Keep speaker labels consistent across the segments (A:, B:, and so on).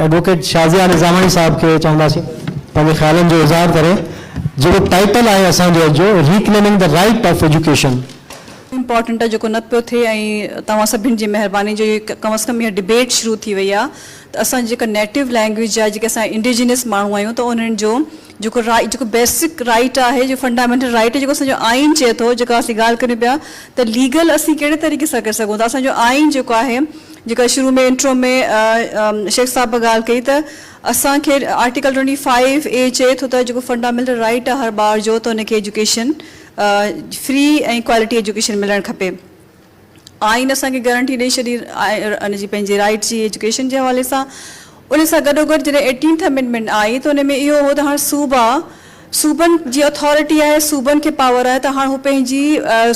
A: Advocate Shazia निज़ामानी साहब के चवंदासीं पंहिंजे ख़्यालनि जो इज़हार करे जो टाइटल आहे असांजो जो reclaiming the right of education
B: important है जो न पियो थिए ऐं तव्हां सभिनि जी महिरबानी जो कम से कम इहा डिबेट शुरू थी वई आहे त असां जेका नेटिव लैंग्वेज आहे जेके असां इंडिजिनस माण्हू आहियूं त उन्हनि जो जेको बेसिक राइट आहे जो फंडामेंटल राइट आहे जेको असांजो आइन चए थो जेका असीं ॻाल्हि करियूं पिया त लीगल असीं कहिड़े तरीक़े सां करे सघूं था असांजो आइन जेको आहे जेका शुरू में इंट्रो में शेख साहब ॻाल्हि कई त असांखे आर्टिकल 25A चए थो त जेको फंडामेंटल राइट आहे हर ॿार जो त उनखे एजुकेशन फ्री ऐं क्वालिटी एजुकेशन मिलणु खपे आइन असांखे गारंटी ॾेई छॾी उनजी पंहिंजी राइट जी एजुकेशन जे हवाले सां उन सां गॾोगॾु जॾहिं 18th अमेंडमेंट आई त उन में इहो हो त हाणे सूबनि जी अथॉरिटी आहे सूबनि खे पावर आहे त हाणे हू पंहिंजी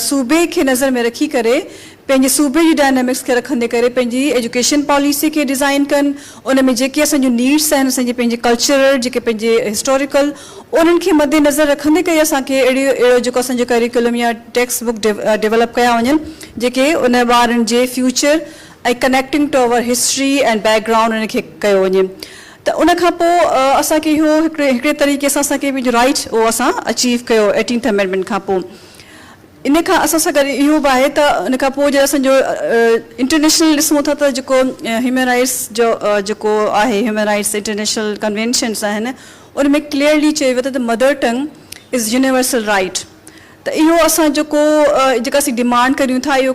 B: सूबे खे नज़र में रखी करे पंहिंजे सूबे जी डायनामिक्स खे रखंदे करे पंहिंजी एजुकेशन पॉलिसी खे डिज़ाइन कनि उन में जेके असांजूं नीड्स आहिनि असांजे पंहिंजे कल्चरल जेके पंहिंजे हिस्टोरिकल उन्हनि खे मद्देनज़र रखंदे करे असांखे अहिड़ो जेको असांजो करिकुलम या टेक्स्ट बुक डेवलप कया वञनि जेके उन ॿारनि जे फ्यूचर ऐं connecting to our history and background उनखे कयो वञे त उन खां पोइ असांखे इहो हिकिड़े तरीक़े सां असांखे पंहिंजो राइट उहो असां अचीव कयो 18th अमेंडमेंट खां पोइ इन खां असां सां गॾु इहो बि आहे त इन खां पोइ जॾहिं असांजो इंटरनेशनल ॾिसूं था त जेको ह्यूमन राइट्स जो जेको आहे ह्यूमन राइट्स इंटरनेशनल कन्वेंशन्स आहिनि उन में क्लियरली चयो वियो त mother tongue is universal right त इहो असां जेका असीं डिमांड करियूं था इहो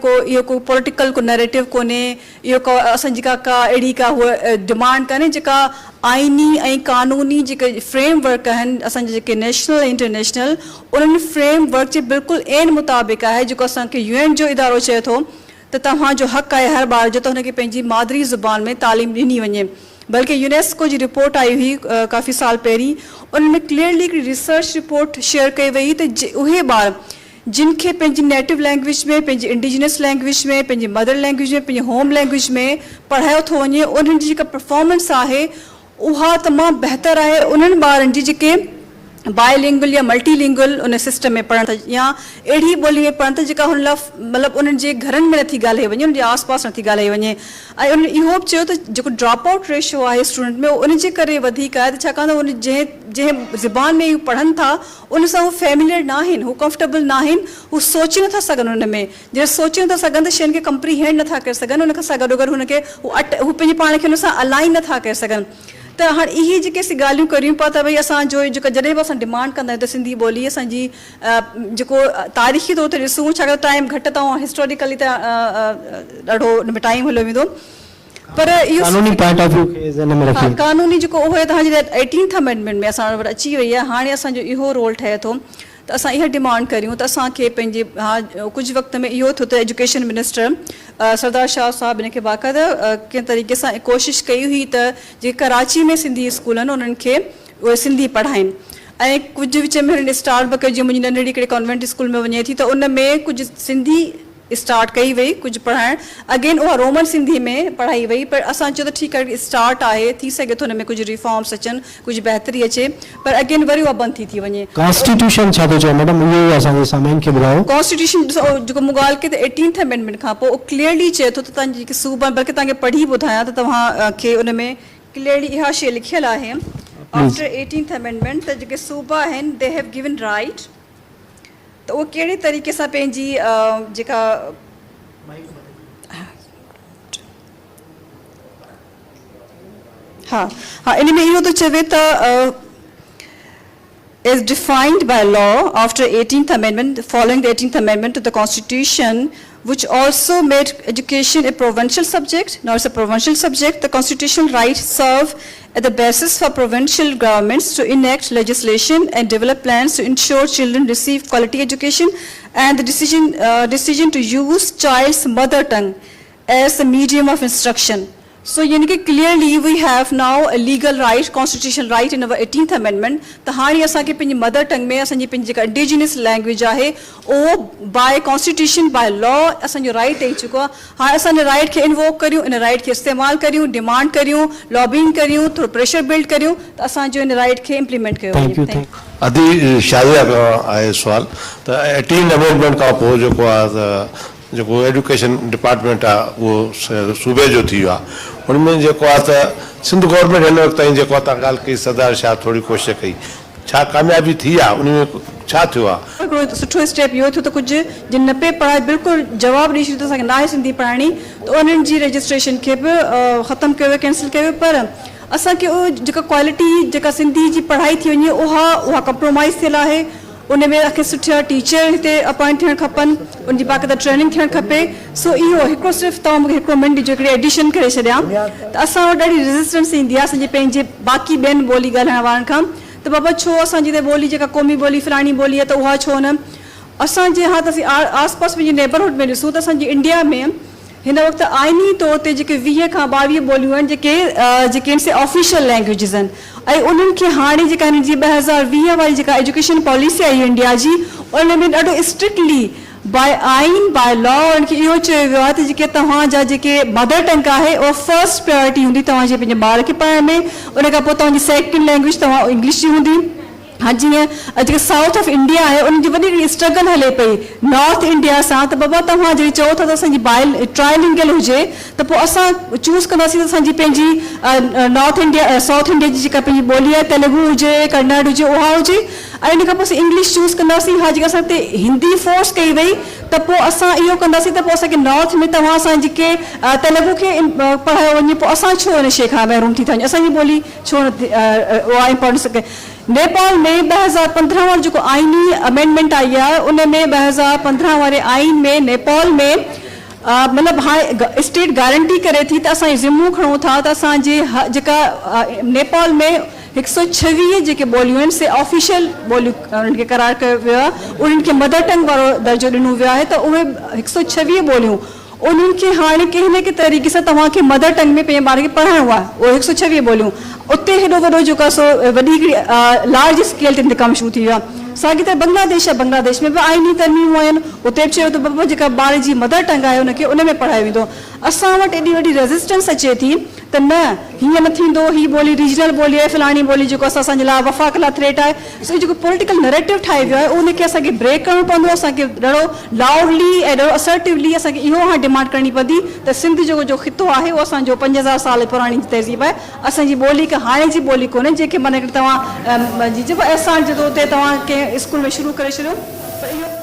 B: को पॉलिटिकल को नैरेटिव कोन्हे इहो असांजी का अहिड़ी का उहा डिमांड कोन्हे जेका आइनी ऐं क़ानूनी जेके फ्रेमवर्क आहिनि असांजे जेके नेशनल ऐं इंटरनेशनल उन्हनि फ्रेमवर्क जे बिल्कुलु एन मुताबिक़ आहे जेको असांखे UN जो इदारो चए थो त तव्हांजो हक़ आहे हर ॿार जो त हुनखे पंहिंजी मादरी ज़ुबान में तालीम ॾिनी वञे बल्कि यूनेस्को जी रिपोर्ट आई हुई काफ़ी साल पहिरीं उनमें क्लियरली हिकिड़ी रिसर्च रिपोर्ट शेयर कई वई त उहे ॿार जिन खे पंहिंजी नेटिव लैंग्वेज में पंहिंजी इंडिजिनस लैंग्वेज में पंहिंजी मदर लैंग्वेज में पंहिंजे होम लैंग्वेज में पढ़ायो थो वञे उन्हनि जी जेका परफॉर्मेंस आहे उहा तमामु बहितर आहे उन्हनि ॿारनि जी जेके बायलिंगुअल या मल्टीलिंगुअल उन सिस्टम में पढ़नि था या अहिड़ी ॿोली में पढ़नि था जेका हुन लाइ मतिलबु उन्हनि जे घरनि में नथी ॻाल्हाई वञे उनजे आसपास नथी ॻाल्हाई वञे ऐं उन इहो बि चयो त जेको ड्रॉप आउट रेशियो आहे स्टूडेंट में उन जे करे वधीक आहे त छाकाणि त उन जंहिं ज़ुबान में पढ़नि था उन सां हू फैमिलियर न आहिनि हू कंफर्टेबल न आहिनि हू सोचे नथा सघनि उन में जॾहिं सोचे नथा सघनि त शयुनि खे कंप्रीहेंड नथा करे सघनि उन खां गॾोगॾु हुनखे हू पंहिंजे पाण खे हुन सां अलाइन नथा करे सघनि त हाणे इहे जेके असीं ॻाल्हियूं करियूं पिया त भई असांजो जेको जॾहिं बि असां डिमांड कंदा आहियूं त सिंधी ॿोली असांजी जेको तारीख़ी तौर ते ॾिसूं छाकाणि टाइम घटि अथव हिस्टोरिकली त ॾाढो हुन में टाइम हलियो वेंदो पर इहो क़ानूनी जेको उहो तव्हांजी 18th अमेंडमेंट में असां वटि अची वई आहे हाणे असांजो इहो रोल ठहे थो त असां इहा डिमांड करियूं त असांखे पंहिंजे कुझु वक़्त में इहो थियो त एजुकेशन मिनिस्टर सरदार शाह साहब इन खे बाक़ाइदा कंहिं तरीक़े सां कोशिशि कई हुई त जेके कराची में सिंधी स्कूल आहिनि उन्हनि खे उहे सिंधी पढ़ाइनि ऐं कुझु विच में हिन स्टार्ट बि कयो जीअं मुंहिंजी नंढड़ी हिकिड़े कॉन्वेंट स्कूल में वञे थी त उन में कुझु सिंधी स्टार्ट कई वई कुझु पढ़ाइणु अगेन उहा रोमन सिंधी में पढ़ाई वई पर असां चयो त ठीकु आहे स्टार्ट आहे थी सघे थो हुन में कुझु रिफॉर्म्स अचनि कुझु बहितरी अचे पर अगेन वरी उहा बंदि थी वञे
A: कॉन्स्टिट्यूशन छा थो चए मैडम इहो असांजे सामाइन खे ॿुधायो
B: कॉन्स्टिट्यूशन जेको मूं ॻाल्हि कई त 18th अमेंडमेंट खां पोइ क्लियरली चए थो त तव्हांजी जेके सूबा बल्कि तव्हांखे पढ़ी ॿुधायां त तव्हांखे उन में क्लियरली इहा शइ लिखियलु आहे आफ्टर 18th अमेंडमेंट त जेके सूबा आहिनि दे हैव गिवन राइट त उहो कहिड़े तरीक़े सां पंहिंजी जेका हा इन में इहो थो चवे त is defined by law after 18th amendment following the 18th amendment to the constitution which also made education a provincial subject. Now it's a provincial subject. The constitutional rights serve as the basis for provincial governments to enact legislation and develop plans to ensure children receive quality education and the decision to use child's mother tongue as the medium of instruction. So clearly we have now a legal right, constitutional right in our 18th amendment. The hani asake pinji mother tongue mein asanji pinji indigenous language ahe o by constitution by law asanjo right hai chuko ha asan right ke invoke karyu in right ke istemal karyu demand karyu lobbying karyu through pressure build karyu to asanjo in right ke implement karyu.
A: Thank you.
C: Adi Shadiya आए सवाल तो 18th amendment का पो जो को जेको education department आहे उहो सूबे जो थी वियो आहे। उनमें जेको आहे त सिंध गवर्नमेंट हिन वक़्तु ताईं जेको आहे तव्हां ॻाल्हि कई सरदार शाह थोरी कोशिशि कई, छा कामयाबी थी आहे, उनमें छा थियो आहे?
B: हिकिड़ो सुठो स्टेप इहो थियो त कुझु जिन न पे पढ़ाई बिल्कुलु जवाबु ॾेई छॾियो त असांखे न आहे सिंधी पढ़ाइणी, त उन्हनि जी रजिस्ट्रेशन खे बि ख़तमु कयो वियो, कैंसिल कयो, पर असांखे उहो जेका क्वालिटी जेका सिंधी जी पढ़ाई थी वञे उहा कंप्रोमाइज़ थियल आहे। उन में असांखे सुठा टीचर हिते अपॉइंट थियणु खपनि, उनजी बाक़ाइदा ट्रेनिंग थियणु खपे। सो इहो हिकिड़ो सिर्फ़ु तव्हां मूंखे हिकिड़ो मिंट ॾिजो, हिकिड़ी एडिशन करे छॾियां त असां वटि ॾाढी रेज़िस्टेंस ईंदी आहे असांजे पंहिंजे बाक़ी ॿियनि ॿोली ॻाल्हाइण वारनि खां, त बाबा छो असांजी त ॿोली जेका क़ौमी ॿोली फलाणी ॿोली आहे त उहा छो न। असांजे हा त असीं आस पास पंहिंजे नेबरहुड में ॾिसूं त असांजी इंडिया में हिन वक़्तु आइनी तौर ते जेके 20 खां 22 ॿोलियूं आहिनि जेके आहिनि से ऑफिशियल लैंग्वेजिस आहिनि, ऐं उन्हनि खे हाणे जेका हिन जी 2020 वारी जेका एजुकेशन पॉलिसी आई इंडिया जी, उन में ॾाढो स्ट्रिक्टली बाय आइन बाय लॉ उनखे इहो चयो वियो आहे त जेके तव्हांजा जेके मदर टंग आहे उहा फर्स्ट प्रायोरिटी हूंदी तव्हांजे पंहिंजे ॿार खे पढ़ाइण में, उन खां पोइ तव्हांजी सेकेंड लैंग्वेज तव्हां इंग्लिश जी हूंदी। हाँ जीअं जेके साउथ ऑफ इंडिया आहे उनजी वॾी हिकिड़ी स्ट्रगल हले पई नॉर्थ इंडिया सां, त बाबा तव्हां जॾहिं चओ था त असांजी ट्राइलिंगल हुजे त पोइ असां चूज़ कंदासीं त असांजी पंहिंजी नॉर्थ इंडिया साउथ इंडिया जी जेका पंहिंजी ॿोली आहे तेलुगु हुजे कन्नड़ हुजे उहा हुजे, ऐं इन खां पोइ असीं इंग्लिश चूज़ कंदासीं। हा जेका असां हिते हिंदी फोर्स कई वई त पोइ असां इहो कंदासीं त पोइ असांखे नॉर्थ में तव्हां असां जेके तेलुगु खे पढ़ायो वञे, पोइ असां छो हिन शइ खां महरूम थी था वञूं, असांजी ॿोली छो न उहा इम्पोर्टेंस सघे। नेपाल में 2015 वारो जेको आइनी अमेंडमेंट आई आहे उन में 2015 वारे आइन में नेपाल में मतिलबु हाणे स्टेट गारंटी करे थी त असां ज़िम्मो खणूं था त असांजे जेका नेपाल में 126 जेके ॿोलियूं आहिनि से ऑफिशियल ॿोलियूं उन्हनि खे करार कयो वियो आहे, उन्हनि खे मदर टंग वारो दर्जो ॾिनो वियो आहे, त उहे 126 ॿोलियूं उन्हनि खे हाणे कंहिं न कंहिं तरीक़े सां तव्हांखे मदर टंग में पंहिंजे ॿार खे पढ़ाइणो आहे, उहे 126 ॿोलियूं उते हेॾो वॾो जेको आहे सो वॾी हिकिड़ी लार्ज स्केल ते इंतकाम शुरू थी वियो आहे। साॻी तरह बांग्लादेश आहे, बांग्लादेश में बि आइनी तरमीमूं आहिनि, उते बि चयो त बाबा जेका ॿार जी मदर टंग आहे उनखे उन में पढ़ायो वेंदो। असां वटि एॾी वॾी रेज़िस्टेंस अचे थी त न हीअं न थींदो, हीअ ॿोली रीजनल ॿोली आहे फलाणी ॿोली जेको असांजे लाइ वफ़ाक़ लाइ थ्रेट आहे। सो जेको पॉलिटिकल नैरेटिव ठाहे वियो आहे उनखे असांखे ब्रेक करणो पवंदो, असांखे ॾाढो लाउडली ऐं ॾाढो असर्टिवली असांखे इहो हाणे डिमांड करणी पवंदी त सिंध जो ख़ितो आहे उहो असांजो 5000 साल पुराणी तहज़ीब आहे, असांजी ॿोली का हाणे जी ॿोली कोन्हे जंहिंखे माना तव्हां जब अहसान जे तौर ते तव्हां कंहिं स्कूल में शुरू करे छॾियो, पर इहो